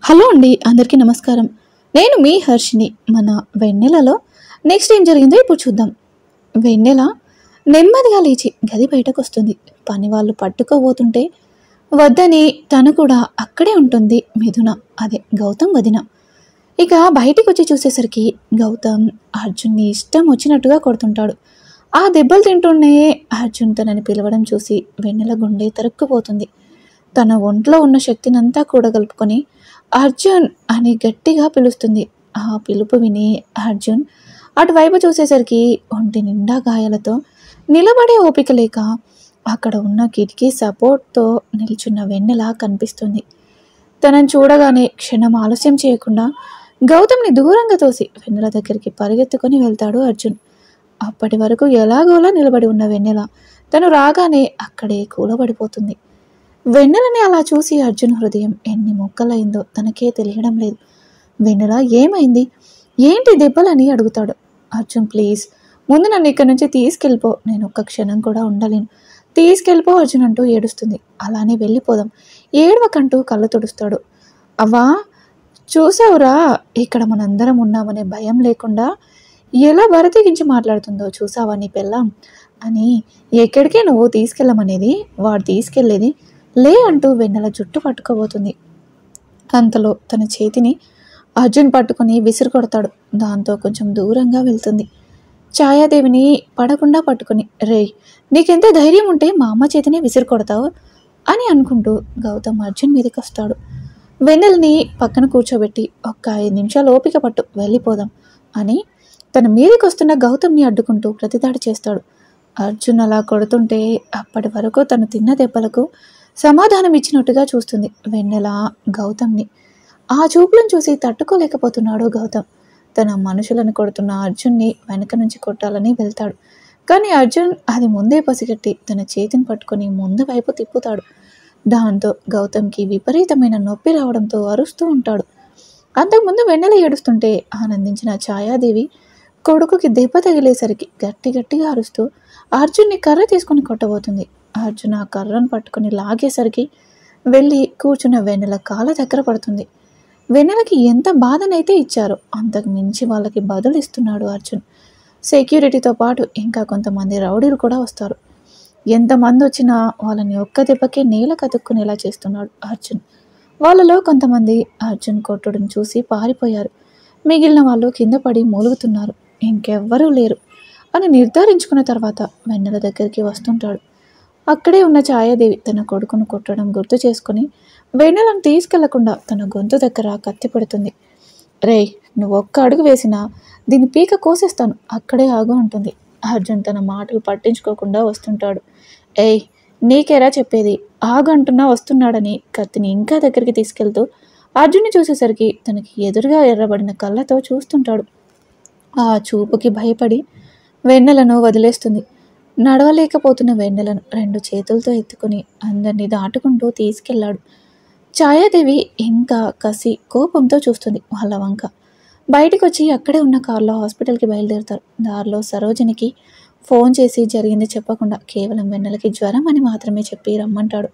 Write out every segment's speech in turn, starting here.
Hello అండి, అందరికీ నమస్కారం. నేను మీ హర్షిని. మన వెన్నెలలో నెక్స్ట్ ఏం జరిగిందో ఇప్పుడు చూద్దాం. వెన్నెల నెమ్మదిగా లేచి గది బయటకు వస్తుంది. పని వాళ్ళు పట్టుకోబోతుంటే వద్దని తను కూడా అక్కడే ఉంటుంది. మిథున, అదే గౌతమ్ వదిన. ఇక బయటికి వచ్చి చూసేసరికి గౌతమ్ అర్జున్ని ఇష్టం వచ్చినట్టుగా కొడుతుంటాడు. ఆ దెబ్బలు తింటూనే అర్జున్ తనని పిలవడం చూసి వెన్నెల గుండె తరుక్కుపోతుంది. తన ఒంట్లో ఉన్న శక్తినంతా కూడగలుపుకొని అర్జున్ అని గట్టిగా పిలుస్తుంది. ఆ పిలుపు విని అర్జున్ అటువైపు చూసేసరికి ఒంటి నిండా గాయాలతో నిలబడే ఓపిక లేక అక్కడ ఉన్న కిటికీ సపోర్ట్తో నిల్చున్న వెన్నెల కనిపిస్తుంది. తనని చూడగానే క్షణం ఆలస్యం చేయకుండా గౌతమ్ని దూరంగా తోసి వెన్నెల దగ్గరికి పరిగెత్తుకొని వెళ్తాడు అర్జున్. అప్పటి వరకు ఎలాగోలా నిలబడి ఉన్న వెన్నెల తను రాగానే అక్కడే కూలబడిపోతుంది. వెన్నెలని అలా చూసి అర్జున్ హృదయం ఎన్ని మొక్కలైందో తనకే తెలియడం లేదు. వెన్నెల ఏమైంది, ఏంటి దెబ్బలని అడుగుతాడు. అర్జున్, ప్లీజ్ ముందు నన్ను ఇక్కడి నుంచి తీసుకెళ్ళిపో, నేను ఒక్క క్షణం కూడా ఉండలేను, తీసుకెళ్ళిపో అర్జున్ అంటూ ఏడుస్తుంది. అలానే వెళ్ళిపోదాం, ఏడవకంటూ కళ్ళు తుడుస్తాడు. అవ్వా, చూసావురా, ఇక్కడ మనందరం ఉన్నామనే భయం లేకుండా ఎలా బరతికించి మాట్లాడుతుందో చూసావా నీ పెళ్ళాం అని. ఎక్కడికే నువ్వు తీసుకెళ్ళమనేది, వాడు తీసుకెళ్ళేది లే అంటూ వెన్నెల జుట్టు పట్టుకోబోతుంది. అంతలో తన చేతిని అర్జున్ పట్టుకుని విసిరు కొడతాడు. దాంతో కొంచెం దూరంగా వెళ్తుంది. ఛాయాదేవిని పడకుండా పట్టుకుని, రేయ్, నీకెంత ధైర్యం ఉంటే మా అమ్మ చేతిని విసిరు కొడతావు అని అనుకుంటూ గౌతమ్ అర్జున్ మీదకి వస్తాడు. వెన్నెలని పక్కన కూర్చోబెట్టి, ఒక్క 5 నిమిషాలు ఓపిక పట్టు, వెళ్ళిపోదాం అని తన మీదకి వస్తున్న గౌతమ్ని అడ్డుకుంటూ ప్రతిదాడి చేస్తాడు. అర్జున్ అలా కొడుతుంటే అప్పటి వరకు తను తిన్న దెబ్బలకు సమాధానం ఇచ్చినట్టుగా చూస్తుంది వెన్నెల గౌతమ్ని. ఆ చూపులను చూసి తట్టుకోలేకపోతున్నాడు గౌతమ్. తన మనుషులను కొడుతున్న అర్జున్ని వెనక నుంచి కొట్టాలని వెళ్తాడు. కానీ అర్జున్ అది ముందే పసిగట్టి తన చేతిని పట్టుకొని ముందు వైపు తిప్పుతాడు. దాంతో గౌతమ్కి విపరీతమైన నొప్పి రావడంతో అరుస్తూ ఉంటాడు. అంతకుముందు వెన్నెల ఏడుస్తుంటే ఆనందించిన ఛాయాదేవి కొడుకుకి దెబ్బ తగిలేసరికి గట్టి గట్టిగా అరుస్తూ అర్జున్ని కర్ర తీసుకొని కొట్టబోతుంది. అర్జున్ ఆ కర్రను పట్టుకుని లాగేసరికి వెళ్ళి కూర్చున్న వెన్నెల కాళ్ళ దగ్గర పడుతుంది. వెన్నెలకి ఎంత బాధనైతే ఇచ్చారో అంతకు మించి వాళ్ళకి బదులు ఇస్తున్నాడు అర్జున్. సెక్యూరిటీతో పాటు ఇంకా కొంతమంది రౌడీలు కూడా వస్తారు. ఎంతమంది వచ్చినా వాళ్ళని ఒక్క దెబ్బకే నేల కతుక్కునేలా చేస్తున్నాడు అర్జున్. వాళ్ళలో కొంతమంది అర్జున్ కొట్టుడిని చూసి పారిపోయారు. మిగిలిన వాళ్ళు కింద పడి మూలుగుతున్నారు. ఇంకెవ్వరూ లేరు అని నిర్ధారించుకున్న తర్వాత వెన్నెల దగ్గరికి వస్తుంటాడు. అక్కడే ఉన్న ఛాయాదేవి తన కొడుకును కొట్టడం గుర్తు చేసుకుని వెన్నెలను తీసుకెళ్లకుండా తన గొంతు దగ్గర కత్తి పెడుతుంది. రేయ్, నువ్వు ఒక్క అడుగు వేసినా దీన్ని పీక కోసేస్తాను, అక్కడే ఆగు అంటుంది. అర్జున్ తన మాటలు పట్టించుకోకుండా వస్తుంటాడు. ఏయ్, నీకేరా చెప్పేది, ఆగు అంటున్నా వస్తున్నాడని కత్తిని ఇంకా దగ్గరికి తీసుకెళ్తూ అర్జున్ని చూసేసరికి తనకి ఎదురుగా ఎర్రబడిన కళ్ళతో చూస్తుంటాడు. ఆ చూపుకి భయపడి వెన్నెలను వదిలేస్తుంది. నడవలేకపోతున్న వెన్నెలను 2 చేతులతో ఎత్తుకుని అందరినీ దాటుకుంటూ తీసుకెళ్లాడు. ఛాయాదేవి ఇంకా కసి కోపంతో చూస్తుంది వాళ్ళ వంక. బయటకు వచ్చి అక్కడే ఉన్న కారులో హాస్పిటల్కి బయలుదేరుతారు. దారిలో సరోజినికి ఫోన్ చేసి జరిగింది చెప్పకుండా కేవలం వెన్నెలకి జ్వరం అని మాత్రమే చెప్పి రమ్మంటాడు.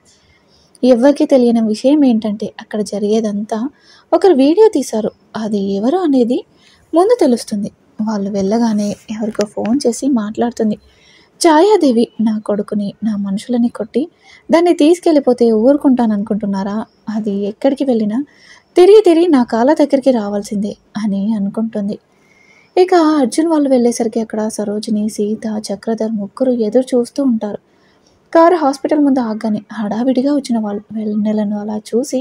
ఎవరికి తెలియని విషయం ఏంటంటే అక్కడ జరిగేదంతా ఒకరు వీడియో తీశారు. అది ఎవరు అనేది ముందు తెలుస్తుంది. వాళ్ళు వెళ్ళగానే ఎవరికో ఫోన్ చేసి మాట్లాడుతుంది. ఛాయాదేవి, నా కొడుకుని, నా మనుషులని కొట్టి దాన్ని తీసుకెళ్ళిపోతే ఊరుకుంటాననుకుంటున్నారా? అది ఎక్కడికి వెళ్ళినా తిరిగి నా కాళ్ళ దగ్గరికి రావాల్సిందే అని అనుకుంటుంది. ఇక అర్జున్ వాళ్ళు వెళ్ళేసరికి అక్కడ సరోజిని, సీత, చక్రధర్ ముగ్గురు ఎదురు చూస్తూ ఉంటారు. కారు హాస్పిటల్ ముందు ఆగ్గానే హడావిడిగా వచ్చిన వాళ్ళు వెన్నెలను అలా చూసి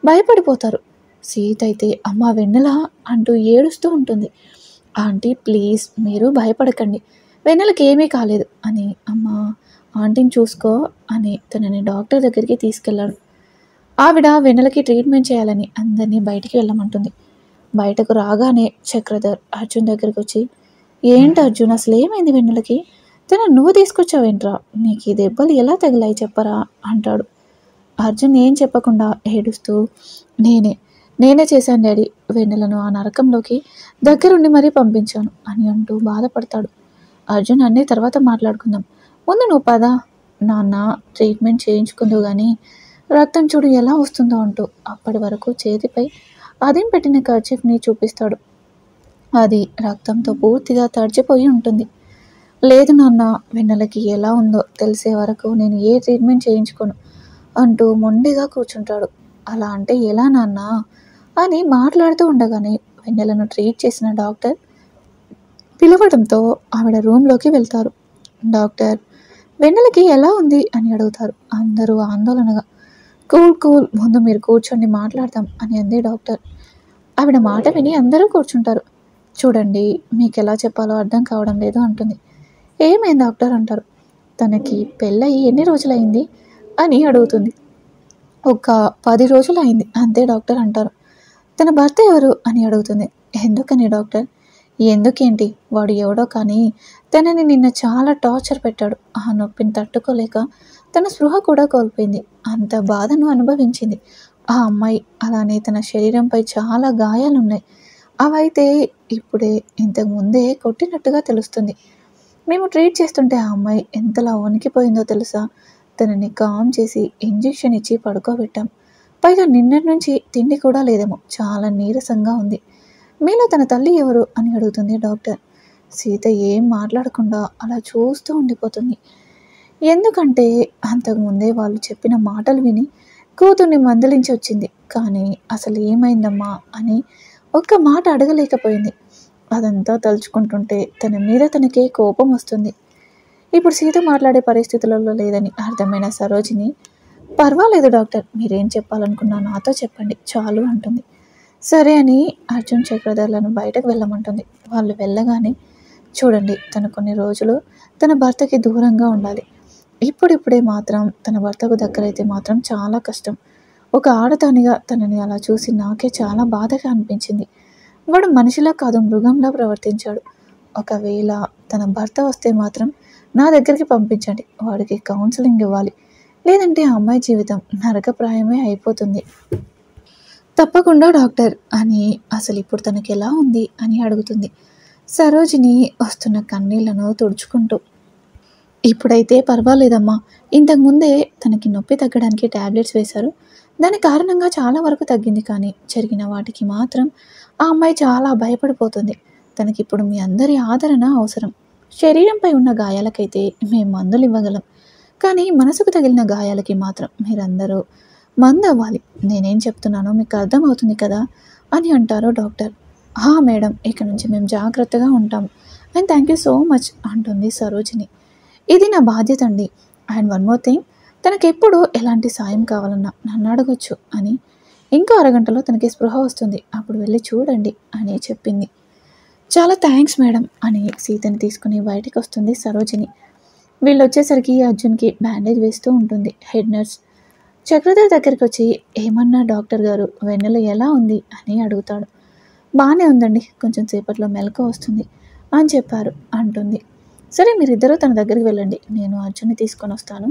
భయపడిపోతారు. సీత అయితే అమ్మ వెన్నెల అంటూ ఏడుస్తూ ఉంటుంది. ఆంటీ, ప్లీజ్ మీరు భయపడకండి, వెన్నెలకి ఏమీ కాలేదు అని. అమ్మ, ఆంటీని చూసుకో అని తనని డాక్టర్ దగ్గరికి తీసుకెళ్ళాడు. ఆవిడ వెన్నెలకి ట్రీట్మెంట్ చేయాలని అందరినీ బయటికి వెళ్ళమంటుంది. బయటకు రాగానే చక్రధర్ అర్జున్ దగ్గరికి వచ్చి, ఏంటి అర్జున్, అసలు ఏమైంది వెన్నెలకి, తను నువ్వు తీసుకొచ్చావేంట్రా, నీకు ఈ దెబ్బలు ఎలా తగిలాయి చెప్పరా అంటాడు. అర్జున్ ఏం చెప్పకుండా ఏడుస్తూ, నేనే చేశాను డాడీ, వెన్నెలను ఆ నరకంలోకి దగ్గరుండి మరీ పంపించాను అని అంటూ బాధపడతాడు. అర్జున్, అన్నీ తర్వాత మాట్లాడుకుందాం, ముందు నువ్వు పద, నాన్న ట్రీట్మెంట్ చేయించుకుందు కానీ రక్తం చూడు ఎలా వస్తుందో అంటూ అప్పటి వరకు చేతిపై అదేం పెట్టిన కర్చీఫ్ని చూపిస్తాడు. అది రక్తంతో పూర్తిగా తడిచిపోయి ఉంటుంది. లేదు నాన్న, వెన్నెలకి ఎలా ఉందో తెలిసే వరకు నేను ఏ ట్రీట్మెంట్ చేయించుకోను అంటూ మొండిగా కూర్చుంటాడు. అలా అంటే ఎలా నాన్న అని మాట్లాడుతూ ఉండగానే వెన్నెలను ట్రీట్ చేసిన డాక్టర్ పిలవడంతో ఆవిడ రూమ్లోకి వెళ్తారు. డాక్టర్, వెన్నెలకి ఎలా ఉంది అని అడుగుతారు. అందరూ ఆందోళనగా. కూల్ కూల్, ముందు మీరు కూర్చొని మాట్లాడదాం అని అంది డాక్టర్. ఆవిడ మాట విని అందరూ కూర్చుంటారు. చూడండి, మీకు ఎలా చెప్పాలో అర్థం కావడం లేదు అంటుంది. ఏమైంది డాక్టర్ అంటారు. తనకి పెళ్ళయి ఎన్ని రోజులైంది అని అడుగుతుంది. ఒక 10 రోజులు అయింది అంతే డాక్టర్ అంటారు. తన భర్త ఎవరు అని అడుగుతుంది. ఎందుకని డాక్టర్? ఎందుకేంటి, వాడు ఎవడో కానీ తనని నిన్న చాలా టార్చర్ పెట్టాడు. ఆ నొప్పిని తట్టుకోలేక తన స్పృహ కూడా కోల్పోయింది. అంత బాధను అనుభవించింది ఆ అమ్మాయి. అలానే తన శరీరంపై చాలా గాయాలున్నాయి. అవైతే ఇప్పుడే ఇంతకు ముందే కొట్టినట్టుగా తెలుస్తుంది. మేము ట్రీట్ చేస్తుంటే ఆ అమ్మాయి ఎంతలా వణికిపోయిందో తెలుసా? తనని కామ్ చేసి ఇంజెక్షన్ ఇచ్చి పడుకోబెట్టాం. పైగా నిన్నటి నుంచి తిండి కూడా లేదేమో, చాలా నీరసంగా ఉంది. మీలో తన తల్లి ఎవరు అని అడుగుతుంది డాక్టర్. సీత ఏం మాట్లాడకుండా అలా చూస్తూ ఉండిపోతుంది. ఎందుకంటే అంతకుముందే వాళ్ళు చెప్పిన మాటలు విని కూతుర్ని మందలించి వచ్చింది. కానీ అసలు ఏమైందమ్మా అని ఒక్క మాట అడగలేకపోయింది. అదంతా తలుచుకుంటుంటే తన మీద తనకే కోపం వస్తుంది. ఇప్పుడు సీత మాట్లాడే పరిస్థితులలో లేదని అర్థమైన సరోజిని, పర్వాలేదు డాక్టర్, మీరేం చెప్పాలనుకున్నా నాతో చెప్పండి చాలు అంటుంది. సరే అని అర్జున్ చక్రధర్లను బయటకు వెళ్ళమంటుంది. వాళ్ళు వెళ్ళగానే, చూడండి, తను కొన్ని రోజులు తన భర్తకి దూరంగా ఉండాలి. ఇప్పుడిప్పుడే మాత్రం తన భర్తకు దగ్గరైతే మాత్రం చాలా కష్టం. ఒక ఆడదానిగా తనని అలా చూసి నాకే చాలా బాధగా అనిపించింది. వాడు మనిషిలా కాదు, మృగంలా ప్రవర్తించాడు. ఒకవేళ తన భర్త వస్తే మాత్రం నా దగ్గరికి పంపించండి. వాడికి కౌన్సిలింగ్ ఇవ్వాలి. లేదంటే ఆ అమ్మాయి జీవితం నరకప్రాయమే అయిపోతుంది. తప్పకుండా డాక్టర్ అని అసలు ఇప్పుడు తనకి ఎలా ఉంది అని అడుగుతుంది సరోజిని వస్తున్న కన్నీళ్లను తుడుచుకుంటూ. ఇప్పుడైతే పర్వాలేదమ్మా. ఇంతకుముందే తనకి నొప్పి తగ్గడానికి టాబ్లెట్స్ వేశారు. దాని కారణంగా చాలా వరకు తగ్గింది. కానీ జరిగిన వాటికి మాత్రం ఆ అమ్మాయి చాలా భయపడిపోతుంది. తనకిప్పుడు మీ అందరి ఆదరణ అవసరం. శరీరంపై ఉన్న గాయాలకైతే మేము మందులు ఇవ్వగలం. కానీ మనసుకు తగిలిన గాయాలకి మాత్రం మీరందరూ మందు అవ్వాలి. నేనేం చెప్తున్నానో మీకు అర్థమవుతుంది కదా అని అంటారు డాక్టర్. మేడం, ఇక నుంచి మేము జాగ్రత్తగా ఉంటాం and thank you so much అంటుంది సరోజిని. ఇది నా బాధ్యత అండి. అండ్ వన్ మోర్ థింగ్, తనకెప్పుడు ఎలాంటి సాయం కావాలన్నా నన్ను అడగొచ్చు అని. ఇంకో అరగంటలో తనకి స్పృహ వస్తుంది, అప్పుడు వెళ్ళి చూడండి అని చెప్పింది. చాలా థ్యాంక్స్ మేడం అని సీతని తీసుకుని బయటికి వస్తుంది సరోజిని. వీళ్ళు వచ్చేసరికి అర్జున్కి బ్యాండేజ్ వేస్తూ ఉంటుంది హెడ్ నర్స్. చక్రధర్ దగ్గరికి వచ్చి, ఏమన్నా డాక్టర్ గారు, వెన్నెల ఎలా ఉంది అని అడుగుతాడు. బాగానే ఉందండి, కొంచెం సేపట్లో మెలకు వస్తుంది అని చెప్పారు అంటుంది. సరే, మీరిద్దరూ తన దగ్గరికి వెళ్ళండి, నేను అర్జున్ని తీసుకొని వస్తాను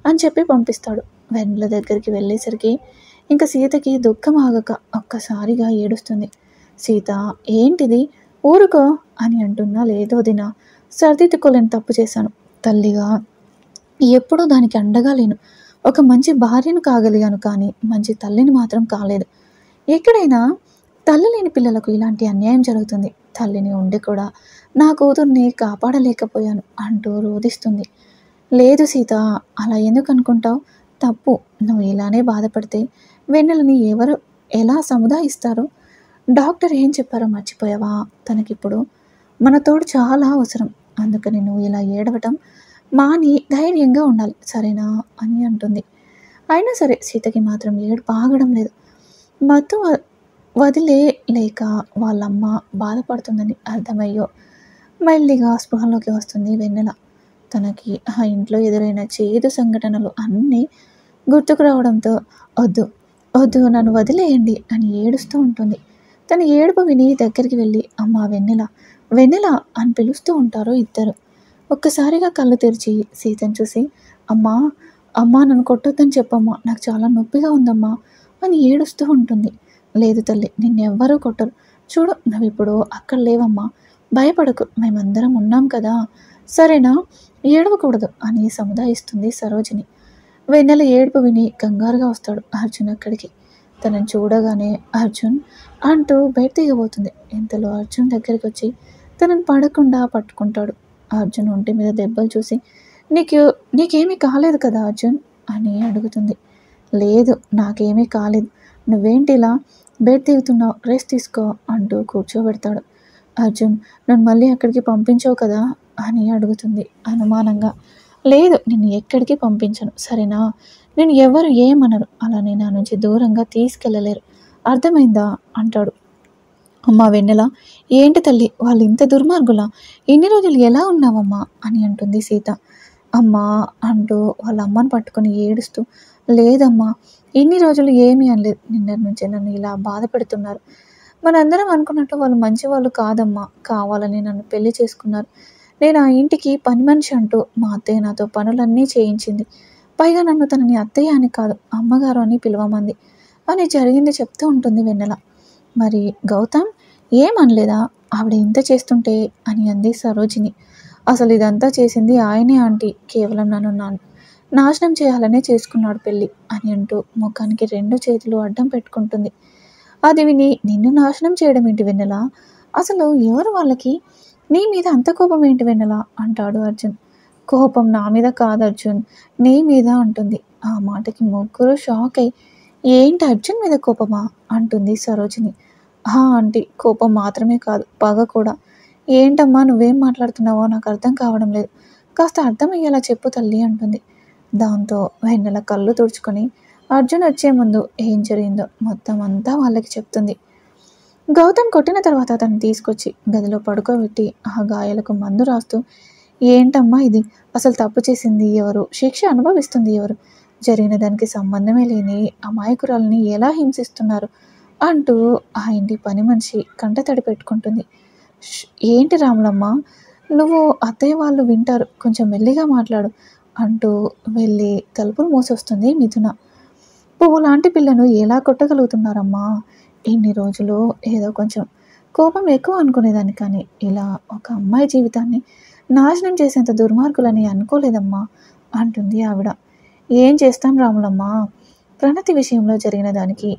అని చెప్పి పంపిస్తాడు. వెన్నెల దగ్గరికి వెళ్ళేసరికి ఇంకా సీతకి దుఃఖం ఆగక ఒక్కసారిగా ఏడుస్తుంది. సీత, ఏంటిది, ఊరుకో అని అంటున్నా. లేదో దినా, సర్దిద్దుకోలేని తప్పు చేశాను. తల్లిగా ఎప్పుడూ దానికి అండగా లేను. ఒక మంచి భార్యను కాగలిగాను, కానీ మంచి తల్లిని మాత్రం కాలేదు. ఎక్కడైనా తల్లి లేని పిల్లలకు ఇలాంటి అన్యాయం జరుగుతుంది. తల్లిని ఉండి కూడా నా కూతుర్ని కాపాడలేకపోయాను అంటూ రోధిస్తుంది. లేదు సీత, అలా ఎందుకు అనుకుంటావు? తప్పు. నువ్వు ఇలానే బాధపడితే వెన్నెలని ఎవరు ఎలా సముదాయిస్తారో? డాక్టర్ ఏం చెప్పారో మర్చిపోయావా? తనకిప్పుడు మన తోడు చాలా అవసరం. అందుకని నువ్వు ఇలా ఏడవటం మాని ధైర్యంగా ఉండాలి, సరేనా అని అంటుంది. అయినా సరే సీతకి మాత్రం ఏడుపు ఆగడం లేదు. మత్తు వదిలే లేక వాళ్ళమ్మ బాధపడుతుందని అర్థమయ్యో మెల్లిగా స్పృహలోకి వస్తుంది వెన్నెల. తనకి ఆ ఇంట్లో ఎదురైన చేదు సంఘటనలు అన్నీ గుర్తుకు రావడంతో, వద్దు వద్దు, నన్ను వదిలేయండి అని ఏడుస్తూ ఉంటుంది. తన ఏడుపు విని దగ్గరికి వెళ్ళి, అమ్మ వెన్నెల, వెన్నెల అని పిలుస్తూ ఉంటారు ఇద్దరు. ఒక్కసారిగా కళ్ళు తెరిచి సీతను చూసి, అమ్మా అమ్మా, నన్ను కొట్టొద్దని చెప్పమ్మా, నాకు చాలా నొప్పిగా ఉందమ్మా అని ఏడుస్తూ ఉంటుంది. లేదు తల్లి, నిన్నెవ్వరూ కొట్టరు. చూడు, నువ్విప్పుడు అక్కడ లేవమ్మా, భయపడకు, మేమందరం ఉన్నాం కదా, సరేనా, ఏడవకూడదు అని సముదాయిస్తుంది సరోజిని. వెన్నెల ఏడుపు విని కంగారుగా వస్తాడు అర్జున్ అక్కడికి. తనని చూడగానే అర్జున్ అంటూ బయట దిగబోతుంది. ఇంతలో అర్జున్ దగ్గరికి వచ్చి తనని పడకుండా పట్టుకుంటాడు. అర్జున్ ఒంటి మీద దెబ్బలు చూసి నీకు నీకేమీ కాలేదు కదా అర్జున్ అని అడుగుతుంది. లేదు నాకేమీ కాలేదు, నువ్వేంటి ఇలా బెడ్ దిగుతున్నావు, రెస్ట్ తీసుకో అంటూ కూర్చోబెడతాడు. అర్జున్ నన్ను మళ్ళీ అక్కడికి పంపించవు కదా అని అడుగుతుంది అనుమానంగా. లేదు నిన్ను ఎక్కడికి పంపించను సరేనా, నేను ఎవరు ఏమనరు, అలానే నా నుంచి దూరంగా తీసుకెళ్ళలేరు, అర్థమైందా అంటాడు. అమ్మా వెన్నెల ఏంటి తల్లి వాళ్ళు ఇంత దుర్మార్గులా, ఇన్ని రోజులు ఎలా ఉన్నావమ్మా అని అంటుంది సీత. అమ్మా అంటూ వాళ్ళ అమ్మని పట్టుకొని ఏడుస్తూ లేదమ్మా ఇన్ని రోజులు ఏమీ అనలేదు, నిన్నటి నుంచే నన్ను ఇలా బాధ పెడుతున్నారు, మనందరం అనుకున్నట్టు వాళ్ళు మంచి వాళ్ళు కాదమ్మా, కావాలని నన్ను పెళ్లి చేసుకున్నారు, నేను ఆ ఇంటికి పని మనిషి అంటూ మా అత్తయ్య నాతో పనులన్నీ చేయించింది, పైగా నన్ను తనని అత్తయ్య అని కాదు అమ్మగారు అని పిలవమంది అని జరిగింది చెప్తూ ఉంటుంది వెన్నెల. మరి గౌతమ్ ఏమనలేదా ఆవిడ ఇంత చేస్తుంటే అని అంది సరోజిని. అసలు ఇదంతా చేసింది ఆయనే ఆంటీ, కేవలం నన్ను నాశనం చేయాలనే చేసుకున్నాడు పెళ్ళి అని అంటూ ముఖానికి 2 చేతులు అడ్డం పెట్టుకుంటుంది. అది విని నిన్ను నాశనం చేయడం ఏంటి వెన్నెల, అసలు ఎవరు వాళ్ళకి, నీ మీద అంత కోపం ఏంటి వెన్నెల అంటాడు అర్జున్. కోపం నా మీద కాదు అర్జున్ నీ మీద అంటుంది. ఆ మాటకి ముగ్గురు షాక్ అయి ఏంటి అర్జున్ మీద కోపమా అంటుంది సరోజిని. ఆంటీ కోపం మాత్రమే కాదు పగ కూడా. ఏంటమ్మా నువ్వేం మాట్లాడుతున్నావో నాకు అర్థం కావడం లేదు, కాస్త అర్థమయ్యేలా చెప్పు తల్లి అంటుంది. దాంతో వెన్నెల కళ్ళు తుడుచుకొని అర్జున్ వచ్చే ముందు ఏం జరిగిందో మొత్తం అంతా వాళ్ళకి చెప్తుంది. గౌతమ్ కొట్టిన తర్వాత తను తీసుకొచ్చి గదిలో పడుకోబెట్టి ఆ గాయాలకు మందు రాస్తూ ఏంటమ్మా ఇది, అసలు తప్పు చేసింది ఎవరు, శిక్ష అనుభవిస్తుంది ఎవరు, జరిగిన దానికి సంబంధమే లేని అమాయకురాలని ఎలా హింసిస్తున్నారు అంటూ ఆ ఇంటి పని మనిషి కంటతడి పెట్టుకుంటుంది. ఏంటి రాములమ్మ నువ్వు, అత్తయ్య వాళ్ళు వింటారు, కొంచెం మెల్లిగా మాట్లాడు అంటూ వెళ్ళి తలుపులు మూసొస్తుంది మిథున. పువ్వు లాంటి పిల్లను ఎలా కొట్టగలుగుతున్నారమ్మా, ఇన్ని రోజులు ఏదో కొంచెం కోపం ఎక్కువ అనుకునేదాన్ని, కానీ ఇలా ఒక అమ్మాయి జీవితాన్ని నాశనం చేసేంత దుర్మార్గులని అనుకోలేదమ్మా అంటుంది ఆవిడ. ఏం చేస్తాం రాములమ్మ, ప్రణతి విషయంలో జరిగిన దానికి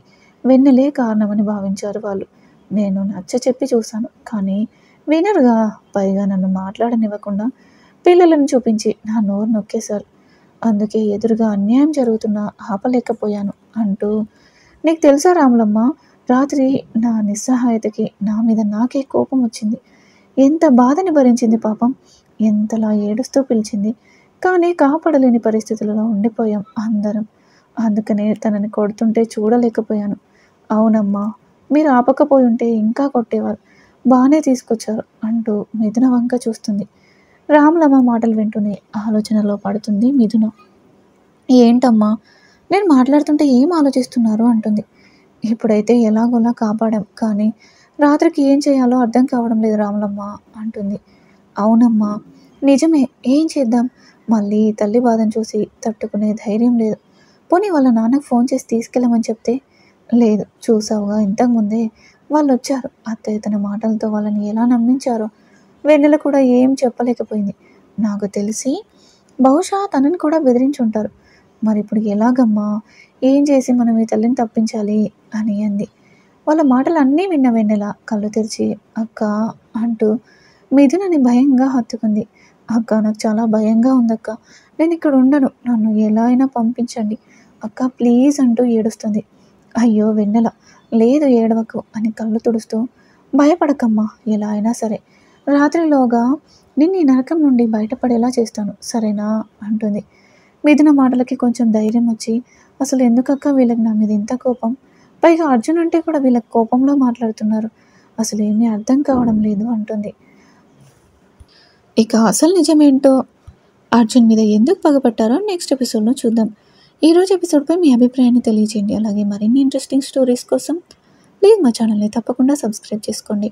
వెన్నెలే కారణమని భావించారు వాళ్ళు, నేను నచ్చ చెప్పి చూశాను కానీ వినరుగా, పైగా నన్ను మాట్లాడనివ్వకుండా పిల్లలను చూపించి నా నోరు నొక్కేశారు, అందుకే ఎదురుగా అన్యాయం జరుగుతున్నా ఆపలేకపోయాను అంటూ. నీకు తెలుసా రాములమ్మ, రాత్రి నా నిస్సహాయతకి నా మీద నాకే కోపం వచ్చింది, ఎంత బాధని భరించింది పాపం, ఎంతలా ఏడుస్తూ పిలిచింది, కానీ కాపాడలేని పరిస్థితులలో ఉండిపోయాం అందరం, అందుకనే తనని కొడుతుంటే చూడలేకపోయాను. అవునమ్మా మీరు ఆపకపోయి ఉంటే ఇంకా కొట్టేవారు, బాగానే తీసుకొచ్చారు అంటూ మిథున వంక చూస్తుంది. రాములమ్మ మాటలు వింటూనే ఆలోచనలో పడుతుంది మిథున. ఏంటమ్మా నేను మాట్లాడుతుంటే ఏం ఆలోచిస్తున్నారు అంటుంది. ఇప్పుడైతే ఎలాగోలా కాపాడాం, కానీ రాత్రికి ఏం చేయాలో అర్థం కావడం లేదు రాములమ్మ అంటుంది. అవునమ్మా నిజమే, ఏం చేద్దాం, మళ్ళీ తల్లి బాధను చూసి తట్టుకునే ధైర్యం లేదు, పోనీ వాళ్ళ నాన్నకు ఫోన్ చేసి తీసుకెళ్ళమని చెప్తే, లేదు చూసావుగా ఇంతకుముందే వాళ్ళు వచ్చారు, అత్తయ్య తన మాటలతో వాళ్ళని ఎలా నమ్మించారో, వెన్నెల కూడా ఏం చెప్పలేకపోయింది, నాకు తెలిసి బహుశా తనని కూడా బెదిరించుంటారు, మరి ఇప్పుడు ఎలాగమ్మా, ఏం చేసి మనం ఈ తల్లిని తప్పించాలి అని అంది. వాళ్ళ మాటలు అన్నీ విన్న వెన్నెల కళ్ళు తెరిచి అక్క అంటూ మిథునని భయంగా హత్తుకుంది. అక్క నాకు చాలా భయంగా ఉందక్క, నేను ఇక్కడ ఉండను, నన్ను ఎలా అయినా పంపించండి అక్క ప్లీజ్ అంటూ ఏడుస్తుంది. అయ్యో వెన్నెల లేదు ఏడవకు అని కళ్ళు తుడుస్తూ భయపడకమ్మా, ఎలా అయినా సరే రాత్రిలోగా నిన్ను ఈ నరకం నుండి బయటపడేలా చేస్తాను సరేనా అంటుంది. మిథున మాటలకి కొంచెం ధైర్యం వచ్చి అసలు ఎందుకక్క వీళ్ళకి నా మీద ఇంత కోపం, పైగా అర్జున్ అంటే కూడా వీళ్ళకి కోపంలో మాట్లాడుతున్నారు, అసలు ఏమీ అర్థం కావడం లేదు అంటుంది. ఇక అసలు నిజమేంటో, అర్జున్ మీద ఎందుకు పగపట్టారో నెక్స్ట్ ఎపిసోడ్లో చూద్దాం. ఈరోజు ఎపిసోడ్పై మీ అభిప్రాయాన్ని తెలియజేయండి. అలాగే మరిన్ని ఇంట్రెస్టింగ్ స్టోరీస్ కోసం ప్లీజ్ మా ఛానల్ని తప్పకుండా సబ్స్క్రైబ్ చేసుకోండి.